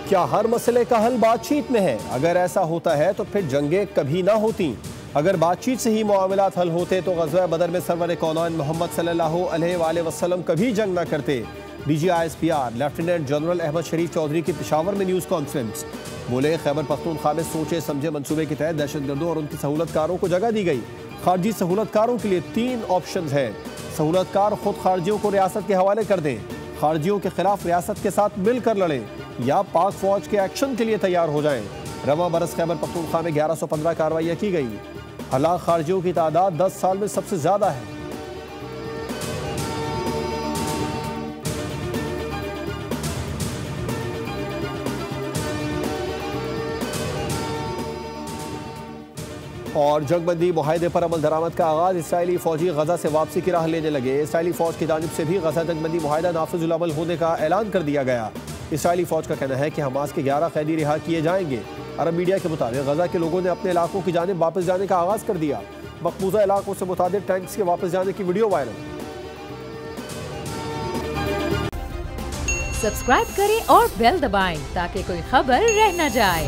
क्या हर मसले का हल बातचीत में है? अगर ऐसा होता है तो फिर जंगें कभी ना होती। अगर बातचीत से ही मामलात हल होते तो ग़ज़वा बदर में सरवर कौनाइन मोहम्मद सल्लल्लाहु अलैहि वसल्लम कभी जंग ना करते। DGISPR लेफ्टिनेंट जनरल अहमद शरीफ चौधरी की पेशावर में न्यूज़ कॉन्फ्रेंस। बोले, खैबर पख्तूनख्वा में सोचे समझे मंसूबे के तहत दहशतगर्दों और उनकी सहूलतकारों को जगह दी गई। खारजी सहूलतकारों के लिए 3 ऑप्शन है। सहूलतकार खुद खारजियों को रियासत के हवाले कर दें, खारजियों के खिलाफ रियासत के साथ मिलकर लड़ें, या पाक फौज के एक्शन के लिए तैयार हो जाएं। रवा बरस खैबर पख्तूनख्वा में 1115 कार्रवाइयाँ की गई। हलाक खारजियों की तादाद 10 साल में सबसे ज्यादा है। और जंगबंदी मुआहदे पर अमल दरामद का आगाज। इसराइली फौजी गजा से वापसी की राह लेने लगे। इसराइली फौज की जानिब से भी गजा जंगबंदी मुआहदा नाफिजुल अमल होने का ऐलान कर दिया गया। इसराइली फौज का कहना है कि हमास के 11 कैदी रिहा किए जाएंगे। अरब मीडिया के मुताबिक गजा के लोगों ने अपने इलाकों की जानिब वापस जाने का आगाज कर दिया। मकबूजा इलाकों से मुतादिद टैंक्स के वापस जाने की वीडियो वायरल। सब्सक्राइब करें और बेल दबाएं ताकि कोई खबर रह न जाए।